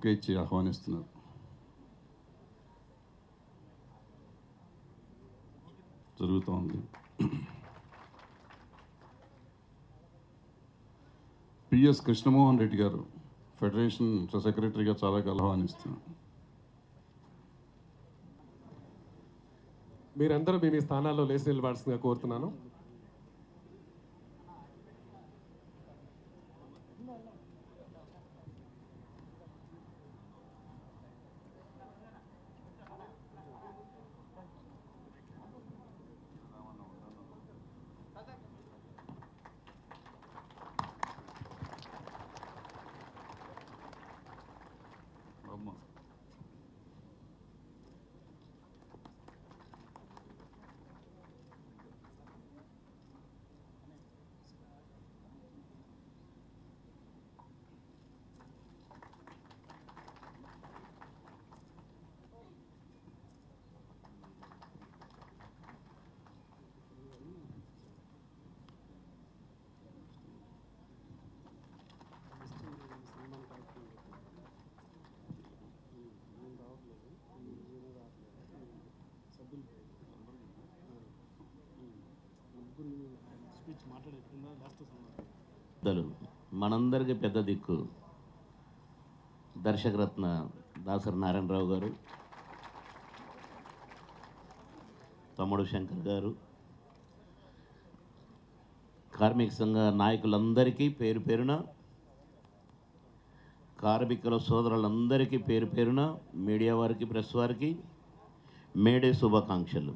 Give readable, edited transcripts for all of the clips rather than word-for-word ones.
Bouquet ఇచ్చి ఆహ్వానిస్తున్నారు. జరుగుతోంది. పిఎస్ కృష్ణమోహన్ రెడ్డి గారు ఫెడరేషన్ సెక్రటరీగా చాలా ఆహ్వానిస్తున్నారు. మీరందరూ మీ స్థానాల్లో లేచి నిలబడాల్సిందిగా కోరుతున్నాను. మనందరికీ పెద్ద దిక్కు దర్శకరత్న దాసరి నారాయణరావు గారు, తమ్ముడు శంకర్ గారు, కార్మిక సంఘ నాయకులందరికీ పేరు పేరున, కార్మికుల సోదరులందరికీ పేరు పేరున, మీడియా వారికి, ప్రెస్ వారికి మేడే శుభాకాంక్షలు.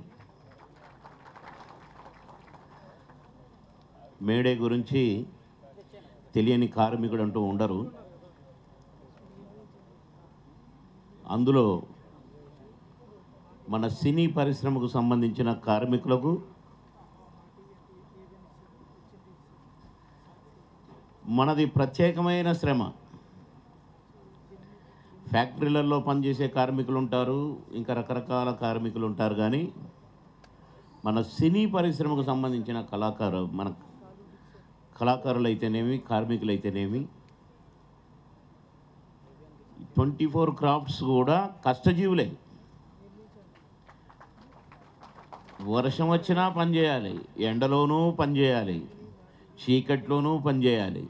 మేడే గురించి తెలియని కార్మికుడు అంటూ ఉండరు. అందులో మన సినీ పరిశ్రమకు సంబంధించిన కార్మికులకు మనది ప్రత్యేకమైన శ్రమ. ఫ్యాక్టరీలలో పనిచేసే కార్మికులు ఉంటారు, ఇంకా రకరకాల కార్మికులు ఉంటారు. కానీ మన సినీ పరిశ్రమకు సంబంధించిన మన కళాకారులు అయితేనేమి, కార్మికులు అయితేనేమి, 24 క్రాఫ్ట్స్ కూడా కష్టజీవులే. వర్షం వచ్చినా పనిచేయాలి, ఎండలోనూ పనిచేయాలి, చీకట్లోనూ పనిచేయాలి.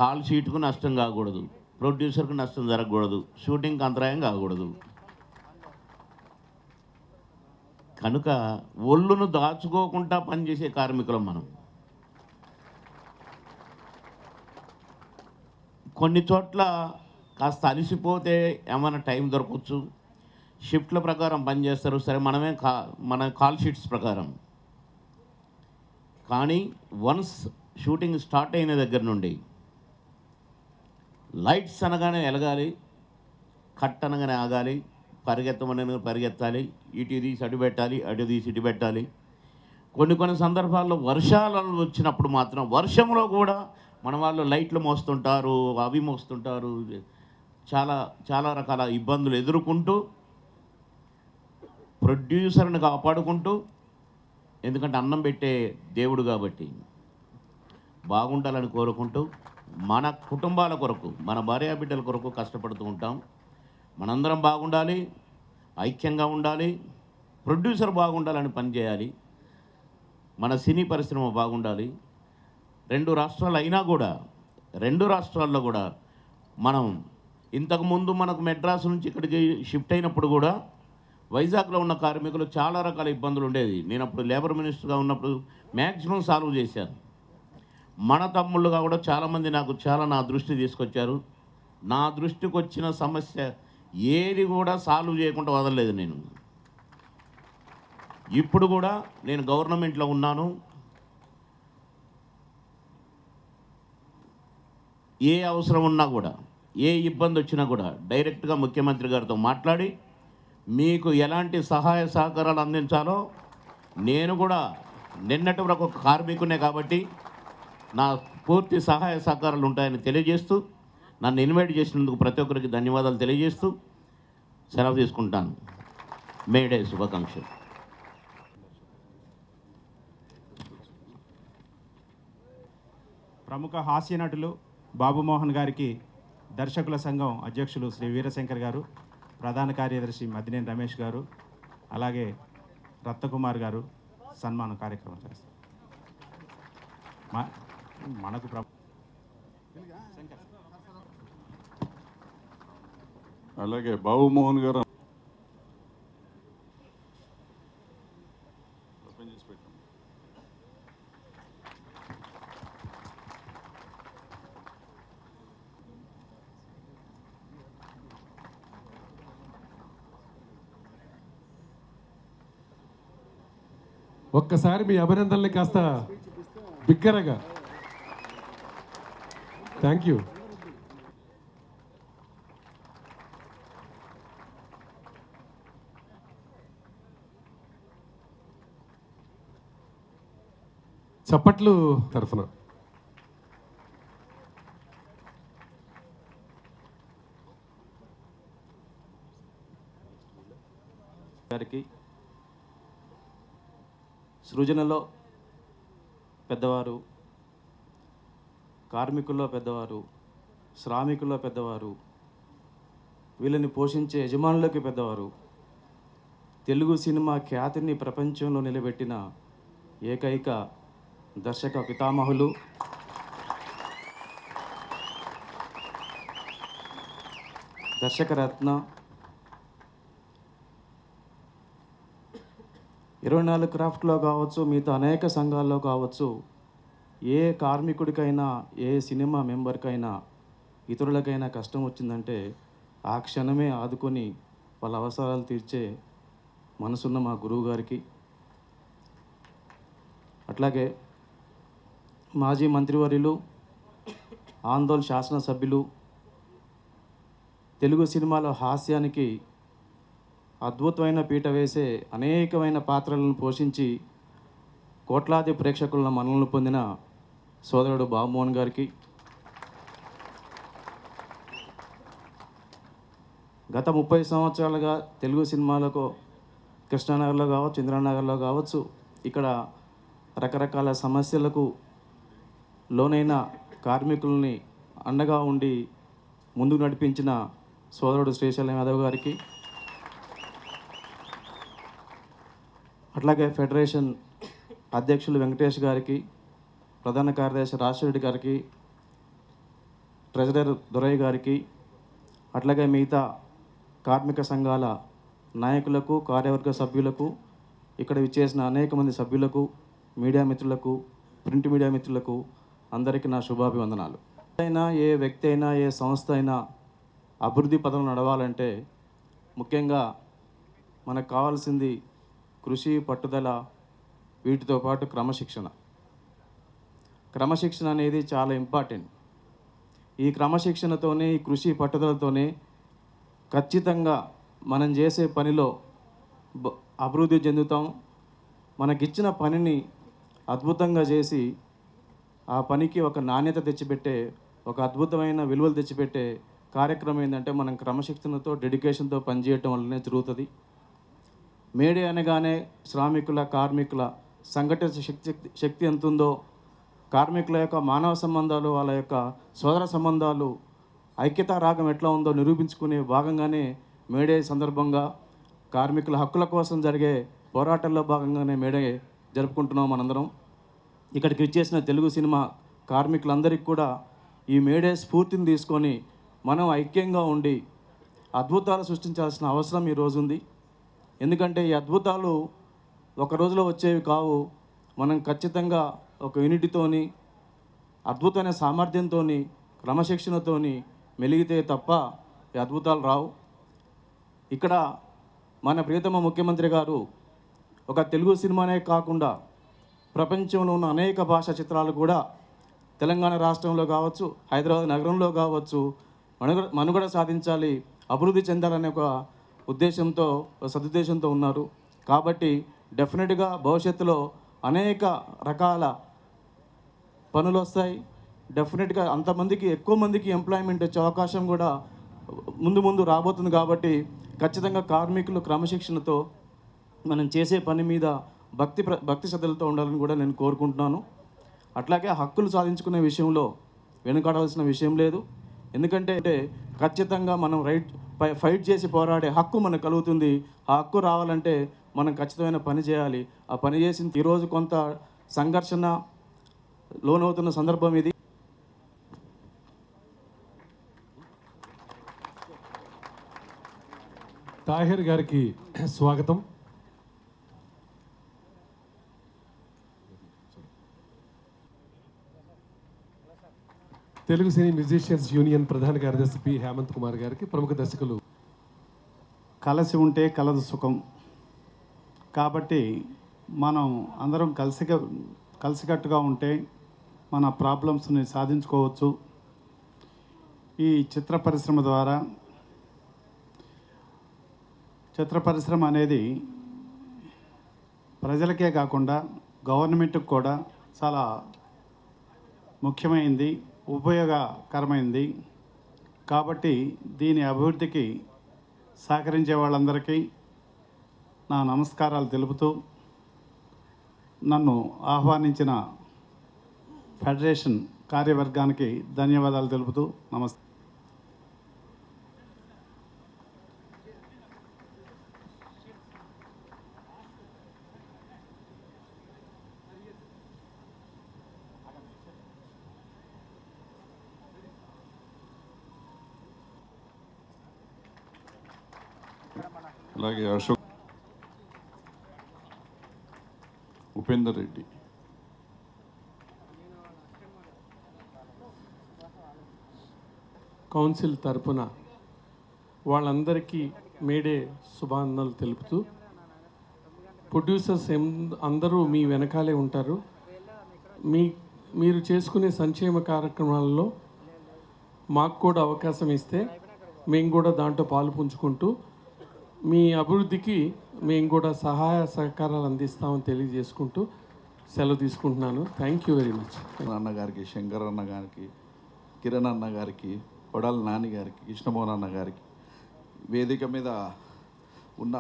కాల్ షీట్కు నష్టం కాకూడదు, ప్రొడ్యూసర్కు నష్టం జరగకూడదు, షూటింగ్కి అంతరాయం కాకూడదు. కనుక ఒళ్ళును దాచుకోకుండా పనిచేసే కార్మికులం మనం. కొన్ని చోట్ల కాస్త అలసిపోతే ఏమైనా టైం దొరకవచ్చు, షిఫ్ట్ల ప్రకారం పనిచేస్తారు. సరే, మన కాల్ షీట్స్ ప్రకారం. కానీ వన్స్ షూటింగ్ స్టార్ట్ అయిన దగ్గర నుండి లైట్స్ అనగానే ఎలగాలి, కట్ అనగానే ఆగాలి, పరిగెత్తమని పరిగెత్తాలి, ఇటు తీసి అటు పెట్టాలి, అటు తీసి ఇటు పెట్టాలి. కొన్ని సందర్భాల్లో వర్షాలు వచ్చినప్పుడు మాత్రం వర్షంలో కూడా మన వాళ్ళు లైట్లు మోస్తుంటారు, అవి మోస్తుంటారు. చాలా రకాల ఇబ్బందులు ఎదుర్కొంటూ ప్రొడ్యూసర్ని కాపాడుకుంటూ, ఎందుకంటే అన్నం పెట్టే దేవుడు కాబట్టి బాగుండాలని కోరుకుంటూ, మన కుటుంబాల కొరకు, మన భార్యాబిడ్డల కొరకు కష్టపడుతూ ఉంటాం. మనందరం బాగుండాలి, ఐక్యంగా ఉండాలి, ప్రొడ్యూసర్ బాగుండాలని పనిచేయాలి, మన సినీ పరిశ్రమ బాగుండాలి. 2 రాష్ట్రాలు అయినా కూడా, 2 రాష్ట్రాల్లో కూడా మనం ఇంతకుముందు మనకు మెడ్రాస్ నుంచి ఇక్కడికి షిఫ్ట్ అయినప్పుడు కూడా వైజాగ్లో ఉన్న కార్మికులు చాలా రకాల ఇబ్బందులు ఉండేది. నేను అప్పుడు లేబర్ మినిస్టర్గా ఉన్నప్పుడు మ్యాక్సిమం సాల్వ్ చేశాను. మన తమ్ముళ్ళుగా కూడా చాలామంది నా దృష్టి తీసుకొచ్చారు. నా దృష్టికి వచ్చిన సమస్య ఏది కూడా సాల్వ్ చేయకుండా వదలలేదు నేను. ఇప్పుడు కూడా నేను గవర్నమెంట్లో ఉన్నాను. ఏ అవసరం ఉన్నా కూడా, ఏ ఇబ్బంది వచ్చినా కూడా డైరెక్ట్గా ముఖ్యమంత్రి గారితో మాట్లాడి మీకు ఎలాంటి సహాయ సహకారాలు అందించాలో, నేను కూడా నిన్నటి వరకు ఒక కార్మికునే కాబట్టి నా పూర్తి సహాయ సహకారాలు ఉంటాయని తెలియజేస్తూ, నన్ను ఇన్వైట్ చేసినందుకు ప్రతి ఒక్కరికి ధన్యవాదాలు తెలియజేస్తూ సెలవు తీసుకుంటాను. మేడే శుభాకాంక్షలు. ప్రముఖ హాస్య నటులు బాబు మోహన్ గారికి దర్శకుల సంఘం అధ్యక్షులు శ్రీ వీరశంకర్ గారు, ప్రధాన కార్యదర్శి మద్దినేని రమేష్ గారు, అలాగే రత్నకుమార్ గారు సన్మాన కార్యక్రమం చేస్తారు. మనకు అలాగే బాబు మోహన్ గారు ఒక్కసారి మీ అభినందనలు కాస్త బిగ్గరగా. Thank you. చప్పట్లు తరఫున గారికి, సృజనలో పెద్దవారు, కార్మికుల్లో పెద్దవారు, శ్రామికుల్లో పెద్దవారు, వీళ్ళని పోషించే యజమానులకి పెద్దవారు, తెలుగు సినిమా ఖ్యాతిని ప్రపంచంలో నిలబెట్టిన ఏకైక దర్శక పితామహులు, దర్శకరత్న, 24 క్రాఫ్ట్లో కావచ్చు, మిగతా అనేక సంఘాల్లో కావచ్చు, ఏ కార్మికుడికైనా ఏ సినిమా మెంబర్కైనా ఇతరులకైనా కష్టం వచ్చిందంటే ఆ క్షణమే ఆదుకొని వాళ్ళ అవసరాలు తీర్చే మనసున్న మా గురువు గారికి, అట్లాగే మాజీ మంత్రివర్యులు, ఆందోళన శాసనసభ్యులు, తెలుగు సినిమాలో హాస్యానికి అద్భుతమైన పీట వేసే అనేకమైన పాత్రలను పోషించి కోట్లాది ప్రేక్షకుల మన్ననలు పొందిన సోదరుడు బాబుమోహన్ గారికి, గత 30 సంవత్సరాలుగా తెలుగు సినిమాలకు కృష్ణానగర్లో కావచ్చు, ఇందిరానగర్లో కావచ్చు, ఇక్కడ రకరకాల సమస్యలకు లోనైన కార్మికుల్ని అండగా ఉండి ముందుకు నడిపించిన సోదరుడు శ్రీశైలం యాదవ్ గారికి, అట్లాగే ఫెడరేషన్ అధ్యక్షులు వెంకటేష్ గారికి, ప్రధాన కార్యదర్శి రాజశేఖర్ గారికి, ట్రెజరర్ దొరయ్య గారికి, అట్లాగే మిగతా కార్మిక సంఘాల నాయకులకు, కార్యవర్గ సభ్యులకు, ఇక్కడ విచ్చేసిన అనేక మంది సభ్యులకు, మీడియా మిత్రులకు, ప్రింట్ మీడియా మిత్రులకు అందరికీ నా శుభాభివందనాలు. అయినా ఏ వ్యక్తి అయినా ఏ సంస్థ అయినా అభివృద్ధి పథంలో నడవాలంటే ముఖ్యంగా మనకు కావాల్సింది కృషి, పట్టుదల, వీటితో పాటు క్రమశిక్షణ. క్రమశిక్షణ అనేది చాలా ఇంపార్టెంట్. ఈ క్రమశిక్షణతోనే, ఈ కృషి పట్టుదలతోనే ఖచ్చితంగా మనం చేసే పనిలో అభివృద్ధి చెందుతాం. మనకిచ్చిన పనిని అద్భుతంగా చేసి ఆ పనికి ఒక నాణ్యత తెచ్చిపెట్టే, ఒక అద్భుతమైన విలువలు తెచ్చిపెట్టే కార్యక్రమం ఏంటంటే మనం క్రమశిక్షణతో, డెడికేషన్తో పనిచేయటం వల్లనే జరుగుతుంది. మేడే అనగానే శ్రామికుల, కార్మికుల సంఘటిత శక్తి ఎంత ఉందో, కార్మికుల యొక్క మానవ సంబంధాలు, వాళ్ళ యొక్క సోదర సంబంధాలు, ఐక్యతా రాగం ఎట్లా ఉందో నిరూపించుకునే భాగంగానే మేడే సందర్భంగా కార్మికుల హక్కుల కోసం జరిగే పోరాటాల్లో భాగంగానే మేడే జరుపుకుంటున్నాం మనందరం. ఇక్కడికి వచ్చేసిన తెలుగు సినిమా కార్మికులందరికీ కూడా ఈ మేడే స్ఫూర్తిని తీసుకొని మనం ఐక్యంగా ఉండి అద్భుతాలు సృష్టించాల్సిన అవసరం ఈరోజు ఉంది. ఎందుకంటే ఈ అద్భుతాలు ఒక రోజులో వచ్చేవి కావు. మనం ఖచ్చితంగా ఒక యూనిటీతోని, అద్భుతమైన సామర్థ్యంతోని, క్రమశిక్షణతోని మెలిగితే తప్ప ఈ అద్భుతాలు రావు. ఇక్కడ మన ప్రియతమ ముఖ్యమంత్రి గారు ఒక తెలుగు సినిమానే కాకుండా ప్రపంచంలో ఉన్న అనేక భాషా చిత్రాలు కూడా తెలంగాణ రాష్ట్రంలో కావచ్చు, హైదరాబాద్ నగరంలో కావచ్చు మనుగడ సాధించాలి, అభివృద్ధి చెందాలనే ఒక ఉద్దేశంతో, సదుద్దేశంతో ఉన్నారు. కాబట్టి డెఫినెట్గా భవిష్యత్తులో అనేక రకాల పనులు వస్తాయి. డెఫినెట్గా అంతమందికి, ఎక్కువ మందికి ఎంప్లాయ్మెంట్ వచ్చే అవకాశం కూడా ముందు రాబోతుంది. కాబట్టి ఖచ్చితంగా కార్మికులు క్రమశిక్షణతో మనం చేసే పని మీద భక్తి శ్రద్ధలతో ఉండాలని కూడా నేను కోరుకుంటున్నాను. అట్లాగే హక్కులు సాధించుకునే విషయంలో వెనుకాడాల్సిన విషయం లేదు. ఎందుకంటే ఖచ్చితంగా మనం ఫైట్ చేసి పోరాడే హక్కు మనకు కలుగుతుంది. ఆ హక్కు రావాలంటే మనం ఖచ్చితమైన పని చేయాలి. ఆ పని చేసిన ఈరోజు కొంత సంఘర్షణ లోనవుతున్న సందర్భం ఇది. తాహిర్ గారికి స్వాగతం. తెలుగు సినీ మ్యూజిషియన్స్ యూనియన్ ప్రధాన కార్యదర్శి పి హేమంత్ కుమార్ గారికి, ప్రముఖ దర్శకులు. కలిసి ఉంటే కలదు సుఖం. కాబట్టి మనం అందరం కలిసికట్టుగా ఉంటే మన ప్రాబ్లమ్స్ని సాధించుకోవచ్చు. ఈ చిత్ర పరిశ్రమ ద్వారా, చిత్ర పరిశ్రమ అనేది ప్రజలకే కాకుండా గవర్నమెంట్కి కూడా చాలా ముఖ్యమైనది, ఉపయోగకరమైనది. కాబట్టి దీని అభివృద్ధికి సహకరించే వాళ్ళందరికీ నా నమస్కారాలు తెలుపుతూ, నన్ను ఆహ్వానించిన ఫెడరేషన్ కార్యవర్గానికి ధన్యవాదాలు తెలుపుతూ నమస్తే. అలాగే అశోక్, ఉపేందర్ రెడ్డి, కౌన్సిల్ తరపున వాళ్ళందరికీ మేడే శుభానందనలు తెలుపుతూ, ప్రొడ్యూసర్స్ అందరూ మీ వెనకాలే ఉంటారు. మీరు చేసుకునే సంక్షేమ కార్యక్రమాలలో మాకు కూడా అవకాశం ఇస్తే మేము కూడా దాంట్లో పాలు పంచుకుంటూ మీ అభివృద్ధికి మేము కూడా సహాయ సహకారాలు అందిస్తామని తెలియజేసుకుంటూ సెలవు తీసుకుంటున్నాను. Thank you very much. అన్న గారికి, శంకర్ అన్న గారికి, కిరణ్ అన్న గారికి, కొడాల నాని గారికి, కృష్ణమోహన్ అన్న గారికి, వేదిక మీద ఉన్న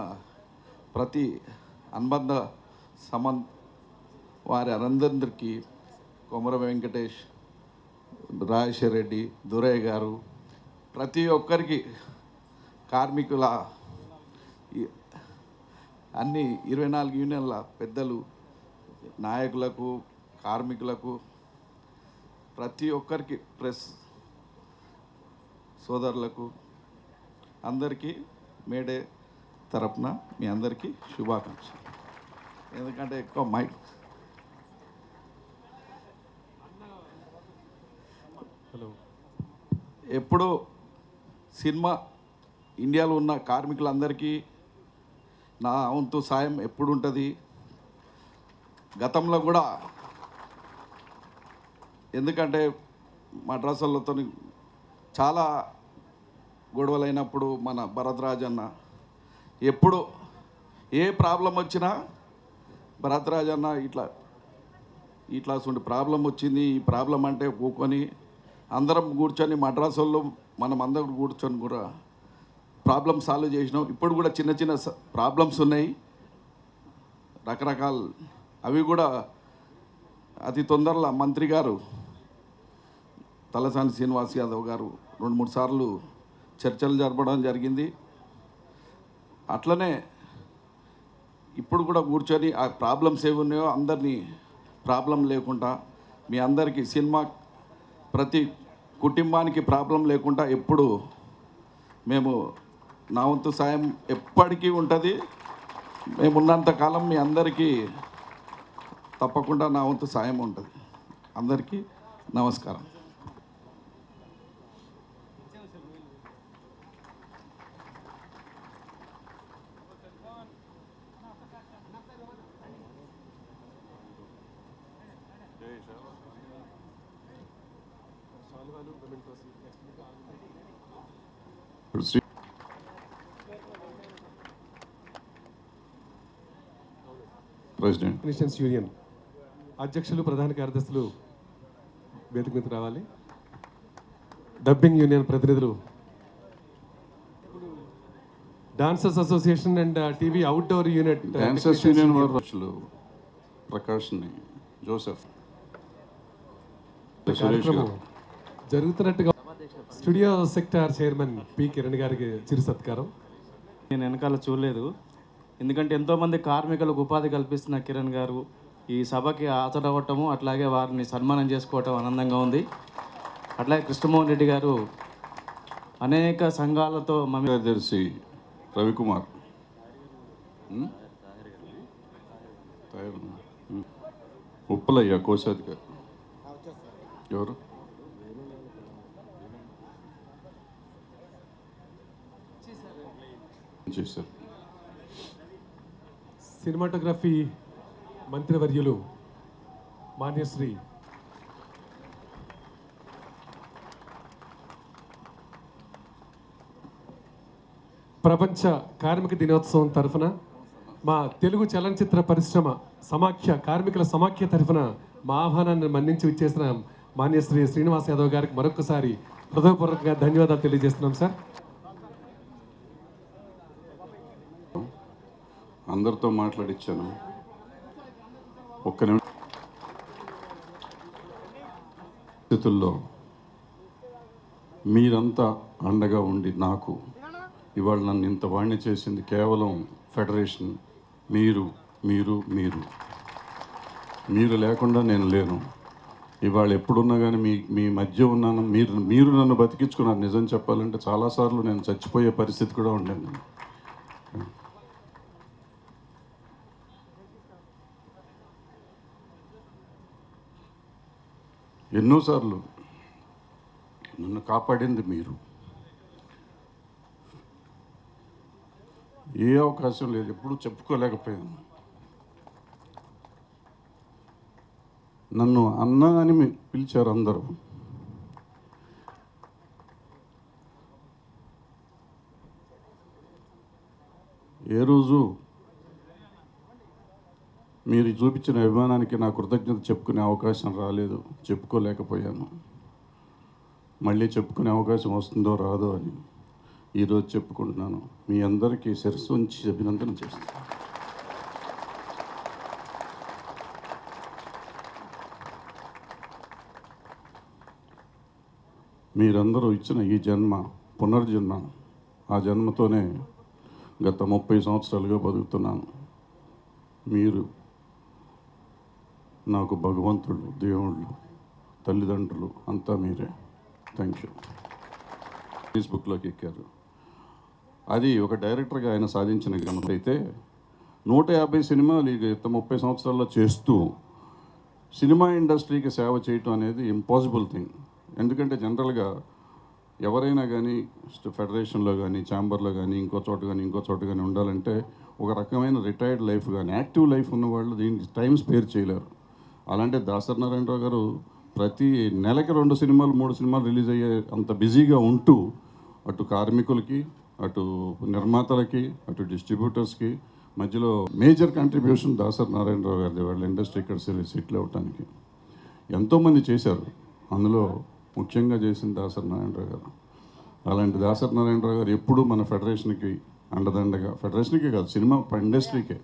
ప్రతి అనుబంధ వారి అందరికీ, కొమర వెంకటేష్, రాజశేఖర్ రెడ్డి, దురయ్య గారు, ప్రతి ఒక్కరికి, కార్మికుల అన్ని 24 యూనియన్ల పెద్దలు, నాయకులకు, కార్మికులకు, ప్రతి ఒక్కరికి, ప్రెస్ సోదరులకు అందరికీ మేడే తరపున మీ అందరికీ శుభాకాంక్షలు. ఎందుకంటే ఎక్కువ మైక్ ఎప్పుడు సినిమా ఇండియాలో ఉన్న కార్మికులందరికీ నా వంతు సాయం ఎప్పుడు ఉంటుంది. గతంలో కూడా, ఎందుకంటే మద్రాసులతో చాలా గొడవలైనప్పుడు మన భరద్రాజ్ అన్న ఎప్పుడు ఏ ప్రాబ్లం వచ్చినా భరద్రాజ్ అన్న ఇట్లా ప్రాబ్లం వచ్చింది, ఈ ప్రాబ్లం అంటే కూకొని అందరం కూర్చొని మద్రాసుల్లో మనం అందరం కూర్చొని కూడా ప్రాబ్లం సాల్వ్ చేసినాం. ఇప్పుడు కూడా చిన్న చిన్న ప్రాబ్లమ్స్ ఉన్నాయి రకరకాల, అవి కూడా అతి తొందరలో మంత్రి గారు తలసాని శ్రీనివాస్ యాదవ్ గారు 2-3 సార్లు చర్చలు జరపడం జరిగింది. అట్లనే ఇప్పుడు కూడా కూర్చొని ఆ ప్రాబ్లమ్స్ ఏవి ఉన్నాయో అందరినీ ప్రాబ్లం లేకుండా మీ అందరికీ సినిమా ప్రతి కుటుంబానికి ప్రాబ్లం లేకుండా ఎప్పుడు మేము నా వంతు సాయం ఎప్పటికీ ఉంటుంది. మేము ఉన్నంతకాలం మీ అందరికీ తప్పకుండా నా వంతు సాయం ఉంటుంది. అందరికీ నమస్కారం. ఇప్పుడు శ్రీ ప్రెసిడెంట్ మ్యూజిషియన్స్ యూనియన్ అధ్యక్షులు, ప్రధాన కార్యదర్శులు వేదిక మీద రావాలి. డబ్బింగ్ యూనియన్ ప్రతినిధులు, dancers association and TV outdoor unit, dancers union వారు అసలు ప్రకాష్ని, జోసెఫ్, సురేష్ కార్యక్రమం గారు. జరుగుతున్నట్టుగా studio sector chairman P Kiran గారికి చిరు సత్కారం. నేను వెనకాల చూడలేదు, ఎందుకంటే ఎంతోమంది కార్మికులకు ఉపాధి కల్పిస్తున్న కిరణ్ గారు ఈ సభకి హాజరవ్వటము, అట్లాగే వారిని సన్మానం చేసుకోవటం ఆనందంగా ఉంది. అట్లాగే కృష్ణమోహన్ రెడ్డి గారు అనేక సంఘాలతో కార్యదర్శి రవికుమార్, ఉప్పలయ్య కోశాధికారి ఎవరు చేశారు. సినిమాటోగ్రఫీ మంత్రివర్యులు మాన్యశ్రీ ప్రపంచ కార్మిక దినోత్సవం తరఫున మా తెలుగు చలనచిత్ర పరిశ్రమ కార్మికుల సమాఖ్య తరఫున మా ఆహ్వానాన్ని మన్నించి ఇచ్చేసిన మాన్యశ్రీ శ్రీనివాస్ యాదవ్ గారికి మరొకసారి హృదయపూర్వకంగా ధన్యవాదాలు తెలియజేస్తున్నాం సార్. అందరితో మాట్లాడిచ్చాను. ఒక్క నిమిషంలో మీరంతా అండగా ఉండి నాకు ఇవాళ నన్ను ఇంత వాణ్ణి చేసింది కేవలం ఫెడరేషన్. మీరు మీరు మీరు మీరు లేకుండా నేను లేను. ఇవాళ ఎప్పుడున్నా కానీ మీ మధ్య ఉన్నాను. మీరు నన్ను బతికించుకున్నారు. నిజం చెప్పాలంటే చాలాసార్లు నేను చచ్చిపోయే పరిస్థితి కూడా ఉండేది. ఎన్నోసార్లు నన్ను కాపాడింది మీరు. ఏ అవకాశం లేదు, ఎప్పుడూ చెప్పుకోలేకపోయాను. నన్ను అన్న అని పిలిచారు అందరూ. ఏ రోజు మీరు చూపించిన అభిమానానికి నా కృతజ్ఞత చెప్పుకునే అవకాశం రాలేదు, చెప్పుకోలేకపోయాను. మళ్ళీ చెప్పుకునే అవకాశం వస్తుందో రాదో అని ఈరోజు చెప్పుకుంటున్నాను. మీ అందరికీ శిరస్సు ఉంచి అభినందన చేస్తాను. మీరందరూ ఇచ్చిన ఈ జన్మ పునర్జన్మ, ఆ జన్మతోనే గత 30 సంవత్సరాలుగా బతుకుతున్నాను. మీరు నాకు భగవంతుడు, దేవుళ్ళు, తల్లిదండ్రులు అంతా మీరే. Thank you. ఫేస్బుక్లోకి ఎక్కారు. అది ఒక డైరెక్టర్గా ఆయన సాధించిన ఘనత అయితే 150 సినిమాలు గత 30 సంవత్సరాల్లో చేస్తూ సినిమా ఇండస్ట్రీకి సేవ చేయటం అనేది ఇంపాసిబుల్ థింగ్. ఎందుకంటే జనరల్గా ఎవరైనా కానీ ఫెడరేషన్లో కానీ ఛాంబర్లో కానీ ఇంకో చోట కానీ ఉండాలంటే ఒక రకమైన రిటైర్డ్ లైఫ్ కానీ యాక్టివ్ లైఫ్ ఉన్నవాళ్ళు దీనికి టైం స్పేర్ చేయలేరు. అలాంటి దాసరి నారాయణరావు గారు ప్రతి నెలకి 2 సినిమాలు 3 సినిమాలు రిలీజ్ అయ్యే అంత బిజీగా ఉంటూ అటు కార్మికులకి, అటు నిర్మాతలకి, అటు డిస్ట్రిబ్యూటర్స్కి మధ్యలో మేజర్ కంట్రిబ్యూషన్ దాసరి నారాయణరావు గారిది. వాళ్ళ ఇండస్ట్రీ ఇక్కడ సెటిల్ అవ్వటానికి ఎంతోమంది చేశారు. అందులో ముఖ్యంగా చేసింది దాసరి నారాయణరావు గారు. అలాంటి దాసరి నారాయణరావు గారు ఎప్పుడూ మన ఫెడరేషన్కి అండదండగా, ఫెడరేషన్కే కాదు సినిమా ఇండస్ట్రీకే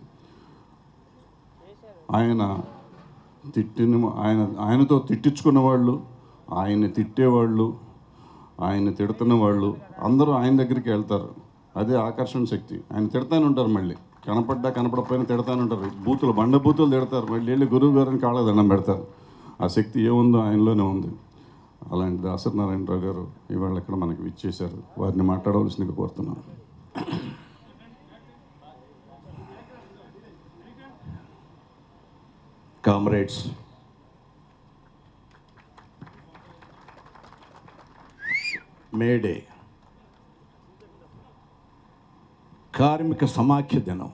ఆయనతో తిట్టించుకున్న వాళ్ళు, ఆయన్ని తిట్టేవాళ్ళు, ఆయన్ని తిడుతున్న వాళ్ళు అందరూ ఆయన దగ్గరికి వెళ్తారు. అదే ఆకర్షణ శక్తి. ఆయన తిడతానే ఉంటారు, మళ్ళీ కనపడకపోయినా తిడతానే ఉంటారు. బండబూతులు తిడతారు, మళ్ళీ వెళ్ళి గురువు గారిని కాళ్ళ దండం పెడతారు. ఆ శక్తి ఏముందో ఆయనలోనే ఉంది. అలాంటి దాసరి నారాయణరావు గారు ఇవాళ ఇక్కడ మనకి విచ్చేశారు. వారిని మాట్లాడవలసిందిగా కోరుతున్నాను. కామ్రేడ్స్, మేడే కార్మిక సమాఖ్య దినం,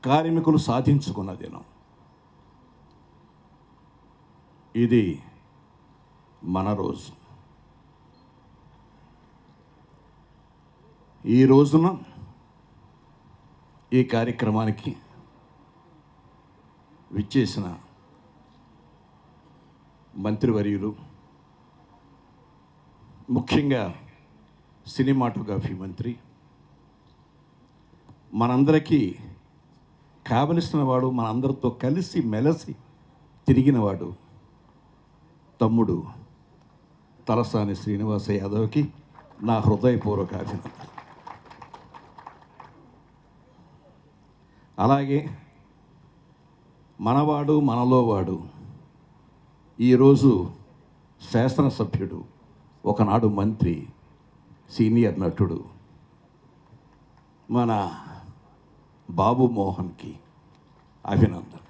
కార్మికులు సాధించుకున్న దినం. ఇది మన రోజు. ఈ రోజున ఈ కార్యక్రమానికి విచ్చేసిన మంత్రివర్యులు, ముఖ్యంగా సినిమాటోగ్రఫీ మంత్రి, మనందరికీ కావలసిన వాడు, మనందరితో కలిసి మెలిసి తిరిగినవాడు తమ్ముడు తలసాని శ్రీనివాస యాదవ్కి నా హృదయపూర్వక అభినందనలు. అలాగే మనవాడు మనలోవాడు ఈరోజు శాసనసభ్యుడు, ఒకనాడు మంత్రి, సీనియర్ నటుడు మన బాబు మోహన్కి అభినందనలు.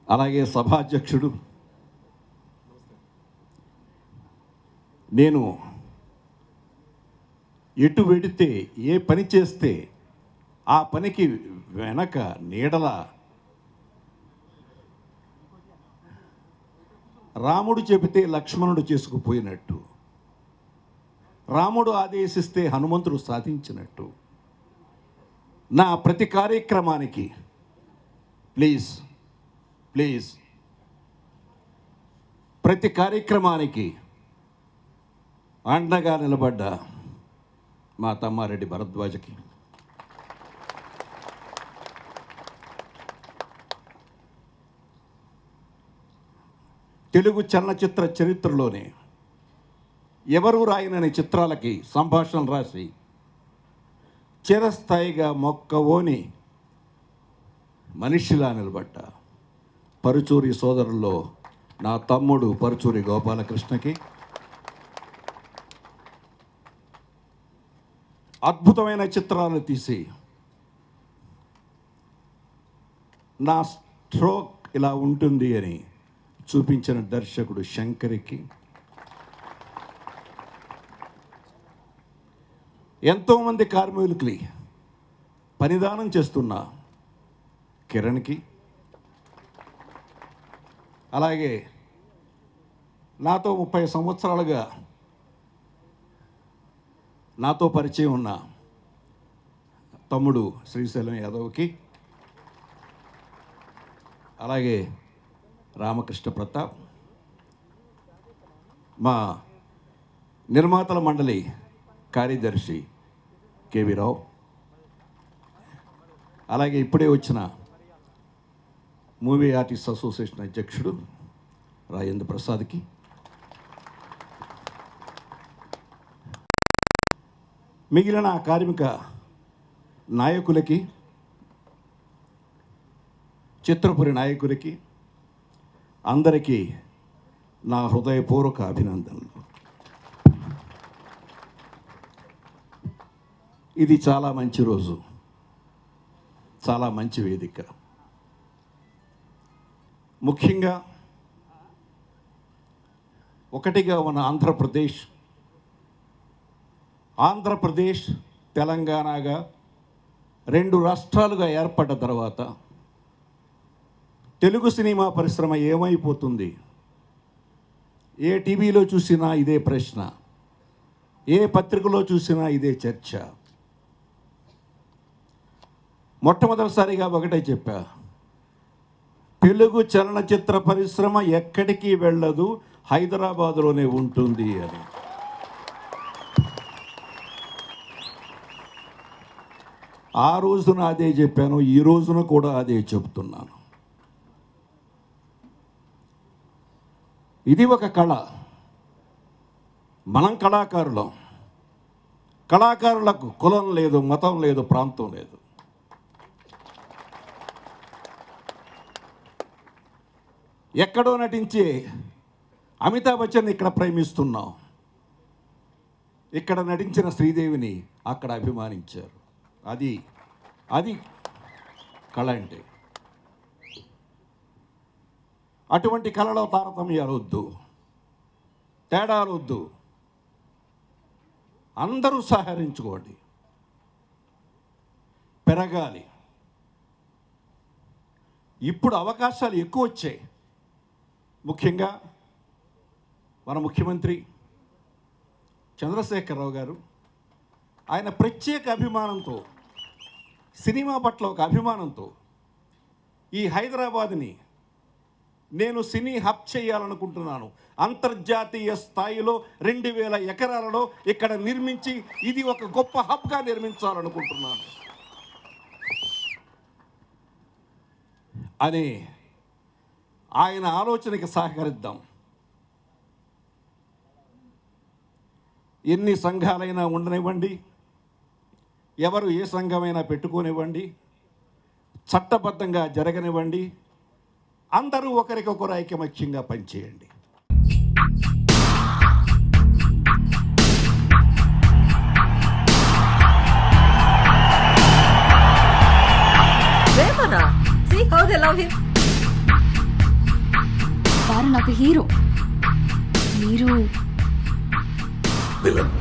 అలాగే సభాధ్యక్షుడు, నేను ఎటు వెడితే ఏ పని చేస్తే ఆ పనికి వెనక నీడల రాముడు చెబితే లక్ష్మణుడు చేసుకుపోయినట్టు, రాముడు ఆదేశిస్తే హనుమంతుడు సాధించినట్టు నా ప్రతి కార్యక్రమానికి ప్లీజ్ ప్రతి కార్యక్రమానికి అండగా నిలబడ్డ మా తమ్మారెడ్డి భరద్వాజకి, తెలుగు చలనచిత్ర చరిత్రలోనే ఎవరూ రాయనని చిత్రాలకి సంభాషణలు రాసి చిరస్థాయిగా మొక్కవోని మనిషిలా నిలబడ్డ పరుచూరి సోదరుల్లో నా తమ్ముడు పరుచూరి గోపాలకృష్ణకి, అద్భుతమైన చిత్రాలు తీసి నా స్ట్రోక్ ఇలా ఉంటుంది అని చూపించిన దర్శకుడు శంకర్కి, ఎంతోమంది కార్మికులకి పనిదానం చేస్తున్న కిరణ్కి, అలాగే నాతో 30 సంవత్సరాలుగా నాతో పరిచయం ఉన్న తమ్ముడు శ్రీశైలం యాదవ్కి, అలాగే రామకృష్ణ ప్రతాప్, మా నిర్మాతల మండలి కార్యదర్శి కేవీ రావు, అలాగే ఇప్పుడే వచ్చిన మూవీ ఆర్టిస్ట్ అసోసియేషన్ అధ్యక్షుడు రాజేంద్ర ప్రసాద్కి, మిగిలిన కార్మిక నాయకులకి, చిత్రపురి నాయకులకి అందరికీ నా హృదయపూర్వక అభినందనలు. ఇది చాలా మంచి రోజు, చాలా మంచి వేదిక. ముఖ్యంగా ఒకటిగా ఉన్న ఆంధ్రప్రదేశ్ తెలంగాణగా 2 రాష్ట్రాలుగా ఏర్పడ్డ తర్వాత తెలుగు సినిమా పరిశ్రమ ఏమైపోతుంది? ఏ టీవీలో చూసినా ఇదే ప్రశ్న, ఏ పత్రికలో చూసినా ఇదే చర్చ. మొట్టమొదటిసారిగా ఒకటే చెప్పా, తెలుగు చలనచిత్ర పరిశ్రమ ఎక్కడికి వెళ్ళదు, హైదరాబాదులోనే ఉంటుంది అని. ఆ రోజున అదే చెప్పాను, ఈ రోజున కూడా అదే చెప్తున్నాను. ఇది ఒక కళ, మనం కళాకారులం. కళాకారులకు కులం లేదు, మతం లేదు, ప్రాంతం లేదు. ఎక్కడో నటించే అమితాబ్ బచ్చన్ ఇక్కడ ప్రేమిస్తున్నాం, ఇక్కడ నటించిన శ్రీదేవిని అక్కడ అభిమానించారు. అది కళ అంటే. అటువంటి కళలో తారతమ్యాలు వద్దు, తేడాలు వద్దు, అందరూ సహకరించుకోండి, పెరగాలి. ఇప్పుడు అవకాశాలు ఎక్కువ వచ్చాయి. ముఖ్యంగా మన ముఖ్యమంత్రి చంద్రశేఖరరావు గారు ఆయన ప్రత్యేక అభిమానంతో, సినిమా పట్ల ఒక అభిమానంతో ఈ హైదరాబాద్ని నేను సినీ హబ్ చేయాలనుకుంటున్నాను, అంతర్జాతీయ స్థాయిలో 2000 ఎకరాలలో ఇక్కడ నిర్మించి ఇది ఒక గొప్ప హబ్గా నిర్మించాలనుకుంటున్నాను అని ఆయన ఆలోచనకి సహకరిద్దాం. ఎన్ని సంఘాలైనా ఉండనివ్వండి, ఎవరు ఏ సంఘమైనా పెట్టుకోనివ్వండి, చట్టబద్ధంగా జరగనివ్వండి, అందరూ ఒకరికొకరు ఐకమత్యంగా పనిచేయండి. వారు నాకు హీరో, మీరు విలన్.